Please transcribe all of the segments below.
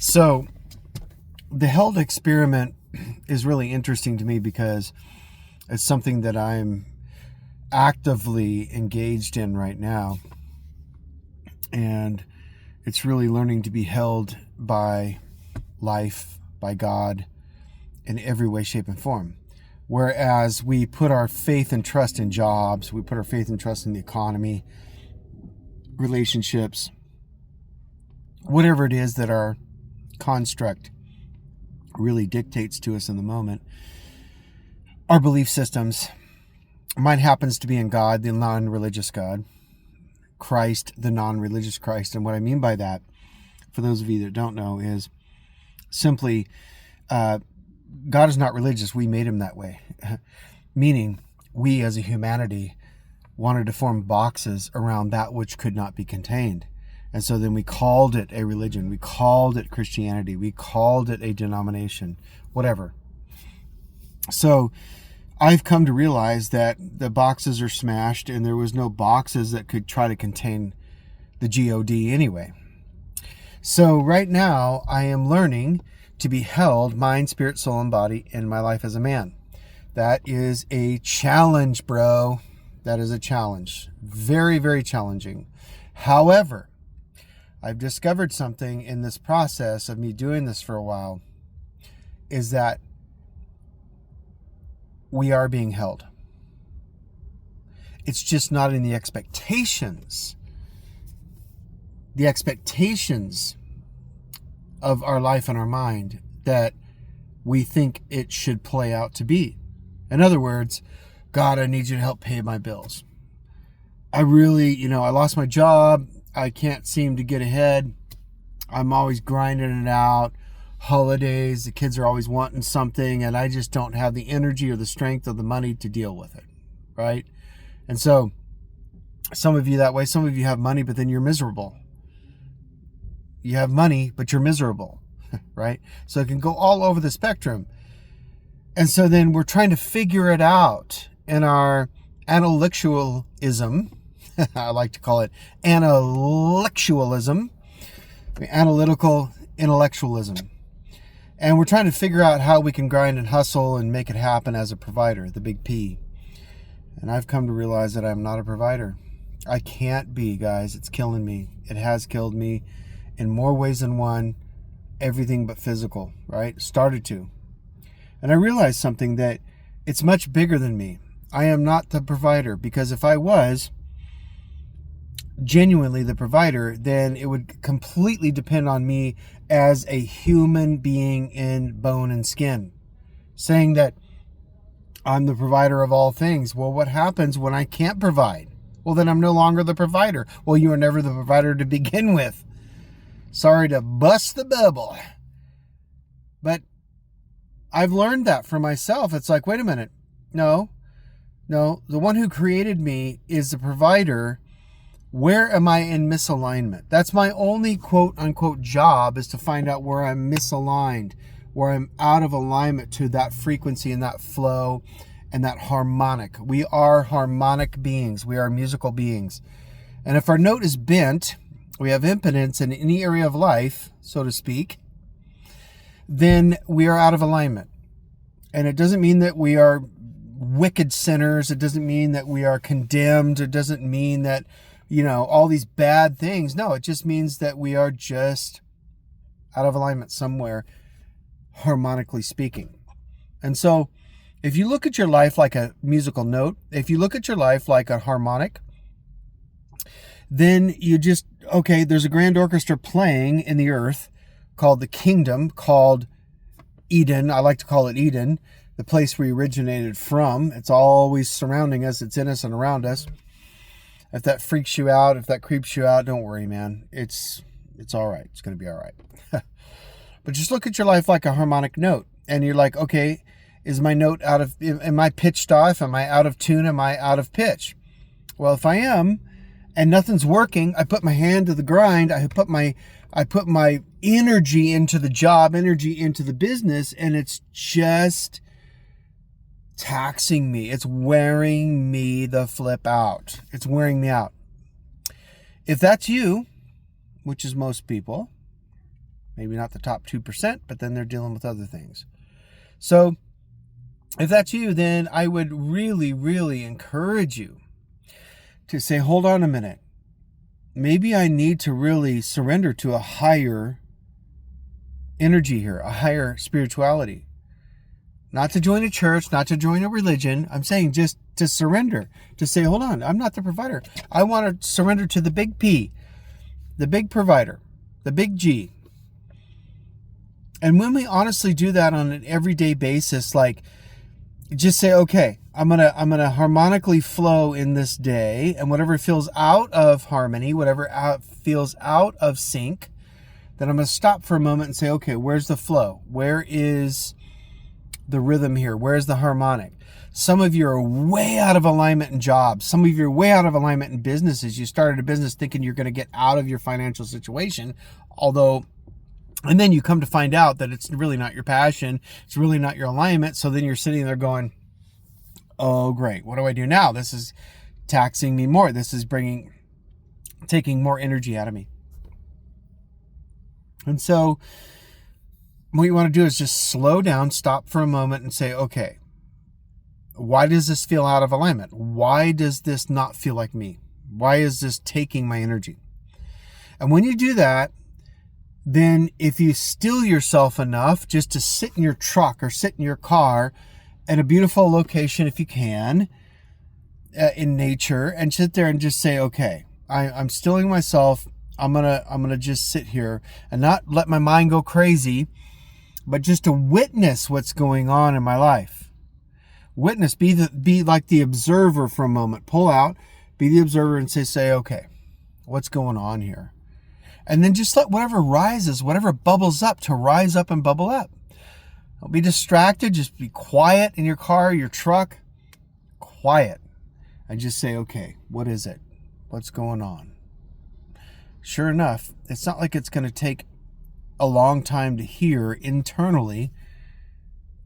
So the held experiment is really interesting to me because it's something that I'm actively engaged in right now. And it's really learning to be held by life, by God, in every way, shape, and form. Whereas we put our faith and trust in jobs, we put our faith and trust in the economy, relationships, whatever it is that our construct really dictates to us in the moment, our belief systems. Mine happens to be in God, the non-religious God, Christ, the non-religious Christ. And what I mean by that, for those of you that don't know, is simply God is not religious. We made him that way. Meaning, we as a humanity wanted to form boxes around that which could not be contained. And so then we called it a religion. We called it Christianity. We called it a denomination, whatever. So I've come to realize that the boxes are smashed and there was no boxes that could try to contain the G-O-D anyway. So right now I am learning to be held, mind, spirit, soul, and body in my life as a man. That is a challenge, bro. That is a challenge. Very, very challenging. However, I've discovered something in this process of me doing this for a while, is that we are being held. It's just not in the expectations. The expectations of our life and our mind that we think it should play out to be. In other words, God, I need you to help pay my bills. I really, I lost my job. I can't seem to get ahead. I'm always grinding it out. Holidays, the kids are always wanting something, and I just don't have the energy or the strength or the money to deal with it, right? And so, some of you that way, some of you have money, but then you're miserable. You have money, but you're miserable, right? So it can go all over the spectrum. And so then we're trying to figure it out in our intellectualism. I like to call it intellectualism, analytical intellectualism. And we're trying to figure out how we can grind and hustle and make it happen as a provider, the big P. And I've come to realize that I'm not a provider. I can't be, guys. It's killing me. It has killed me in more ways than one. Everything but physical, right? Started to. And I realized something, that it's much bigger than me. I am not the provider, because if I was genuinely the provider, then it would completely depend on me as a human being in bone and skin, saying that I'm the provider of all things. Well, what happens when I can't provide? Well, then I'm no longer the provider. Well, you were never the provider to begin with. Sorry to bust the bubble, but I've learned that for myself. It's like, wait a minute. No, the one who created me is the provider. Where am I in misalignment? That's my only quote unquote job, is to find out where I'm misaligned, where I'm out of alignment to that frequency and that flow and that harmonic. We are harmonic beings. We are musical beings. And if our note is bent, we have impotence in any area of life, so to speak, then we are out of alignment. And it doesn't mean that we are wicked sinners. It doesn't mean that we are condemned. It doesn't mean that, all these bad things. No, it just means that we are just out of alignment somewhere, harmonically speaking. And so if you look at your life like a musical note, if you look at your life like a harmonic, then you just, there's a grand orchestra playing in the earth called the kingdom, called Eden. I like to call it Eden, the place we originated from. It's always surrounding us. It's in us and around us. If that freaks you out, if that creeps you out, don't worry, man. It's all right. It's going to be all right. But just look at your life like a harmonic note. And you're like, okay, is my note am I pitched off? Am I out of tune? Am I out of pitch? Well, if I am, and nothing's working, I put my hand to the grind. I put my energy into the job, energy into the business, and it's just taxing me. It's wearing me the flip out. It's wearing me out. If that's you, which is most people, Maybe not the top 2%, but then they're dealing with other things. So if that's you, then I would really, really encourage you to say, hold on a minute. Maybe I need to really surrender to a higher energy here, a higher spirituality. Not to join a church, not to join a religion. I'm saying just to surrender, to say, hold on, I'm not the provider. I want to surrender to the big P, the big provider, the big G. And when we honestly do that on an everyday basis, like just say, okay, I'm gonna harmonically flow in this day, and whatever feels out of harmony, whatever feels out of sync, then I'm gonna stop for a moment and say, okay, where's the flow? Where is the rhythm here? Where's the harmonic? Some of you are way out of alignment in jobs. Some of you are way out of alignment in businesses. You started a business thinking you're going to get out of your financial situation, and then you come to find out that it's really not your passion. It's really not your alignment. So then you're sitting there going, oh, great. What do I do now? This is taxing me more. This is taking more energy out of me. And so what you want to do is just slow down, stop for a moment and say, okay, why does this feel out of alignment? Why does this not feel like me? Why is this taking my energy? And when you do that, then if you still yourself enough just to sit in your truck or sit in your car at a beautiful location, if you can, in nature, and sit there and just say, okay, I'm stilling myself. I'm gonna just sit here and not let my mind go crazy, but just to witness what's going on in my life. Witness, be like the observer for a moment. Pull out, be the observer and say, okay, what's going on here? And then just let whatever rises, whatever bubbles up to rise up and bubble up. Don't be distracted. Just be quiet in your car, your truck. Quiet. And just say, okay, what is it? What's going on? Sure enough, it's not like it's going to take a long time to hear internally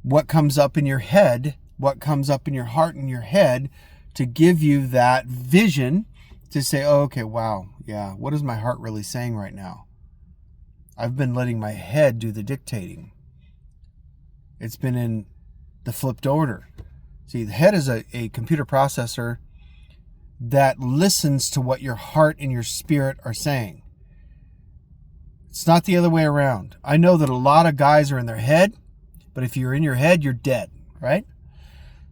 what comes up in your head, what comes up in your heart and your head to give you that vision to say, oh, okay, wow, yeah, what is my heart really saying right now? I've been letting my head do the dictating. It's been in the flipped order. See, the head is a computer processor that listens to what your heart and your spirit are saying. It's not the other way around. I know that a lot of guys are in their head, but if you're in your head, you're dead, right?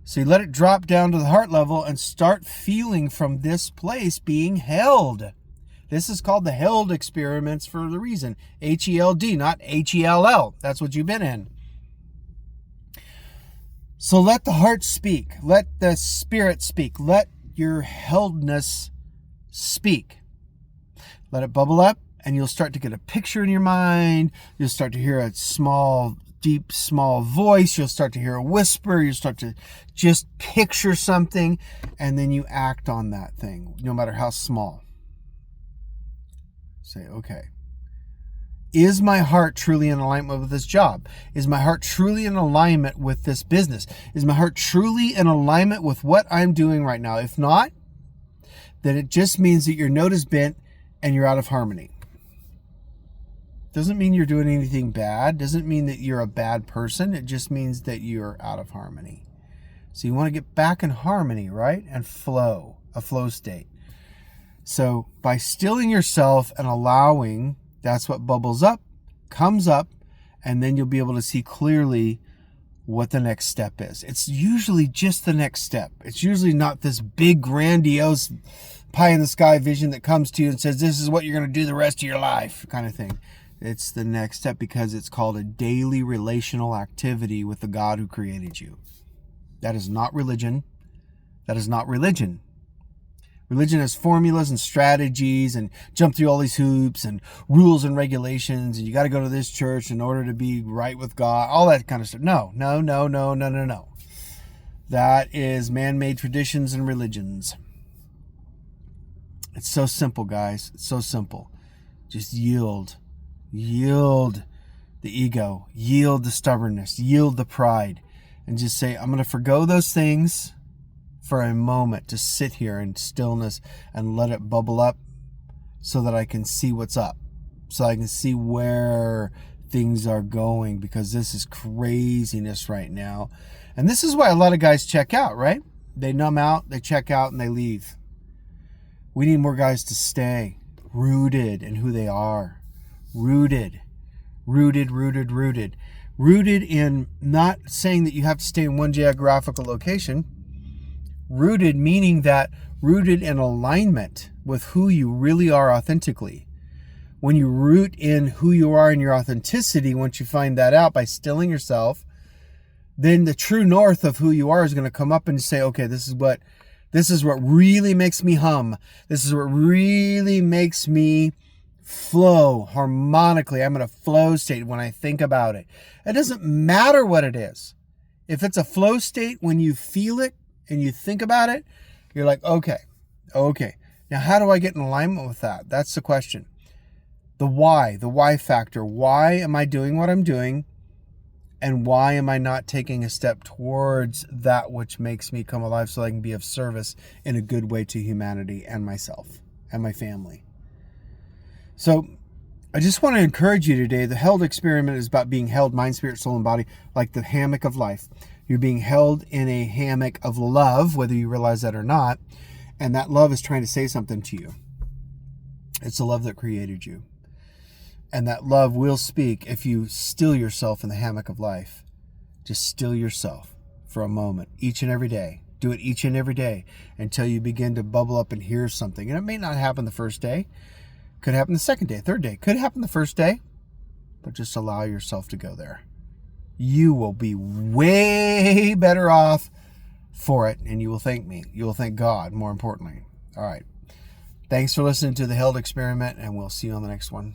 So you let it drop down to the heart level and start feeling from this place being held. This is called the held experiments for the reason. H-E-L-D, not H-E-L-L. That's what you've been in. So let the heart speak. Let the spirit speak. Let your heldness speak. Let it bubble up, and you'll start to get a picture in your mind. You'll start to hear a small, deep, small voice. You'll start to hear a whisper. You'll start to just picture something, and then you act on that thing, no matter how small. Say, okay, is my heart truly in alignment with this job? Is my heart truly in alignment with this business? Is my heart truly in alignment with what I'm doing right now? If not, then it just means that your note is bent and you're out of harmony. Doesn't mean you're doing anything bad. Doesn't mean that you're a bad person. It just means that you're out of harmony. So you want to get back in harmony, right? And flow, a flow state. So by stilling yourself and allowing, that's what bubbles up, comes up, and then you'll be able to see clearly what the next step is. It's usually just the next step. It's usually not this big, grandiose, pie-in-the-sky vision that comes to you and says, this is what you're going to do the rest of your life, kind of thing. It's the next step because it's called a daily relational activity with the God who created you. That is not religion. That is not religion. Religion has formulas and strategies and jump through all these hoops and rules and regulations, and you got to go to this church in order to be right with God, all that kind of stuff. No. That is man-made traditions and religions. It's so simple, guys. It's so simple. Just yield. Yield the ego. Yield the stubbornness. Yield the pride. And just say, I'm going to forgo those things for a moment, to sit here in stillness and let it bubble up so that I can see what's up, so I can see where things are going, because this is craziness right now. And this is why a lot of guys check out, right? They numb out, they check out, and they leave. We need more guys to stay rooted in who they are. Rooted in not saying that you have to stay in one geographical location. Rooted meaning that rooted in alignment with who you really are authentically. When you root in who you are in your authenticity, once you find that out by stilling yourself, then the true north of who you are is going to come up and say, okay, this is what really makes me hum. This is what really makes me flow harmonically. I'm in a flow state when I think about it. It doesn't matter what it is. If it's a flow state when you feel it and you think about it, you're like, okay. Now, how do I get in alignment with that? That's the question. The why factor. Why am I doing what I'm doing? And why am I not taking a step towards that which makes me come alive so I can be of service in a good way to humanity and myself and my family? So I just want to encourage you today. The held experiment is about being held, mind, spirit, soul, and body, like the hammock of life. You're being held in a hammock of love, whether you realize that or not. And that love is trying to say something to you. It's the love that created you. And that love will speak if you still yourself in the hammock of life. Just still yourself for a moment, each and every day. Do it each and every day until you begin to bubble up and hear something. And it may not happen the first day. Could happen the second day, third day. Could happen the first day. But just allow yourself to go there. You will be way better off for it. And you will thank me. You will thank God, more importantly. All right. Thanks for listening to the Held Experiment, and we'll see you on the next one.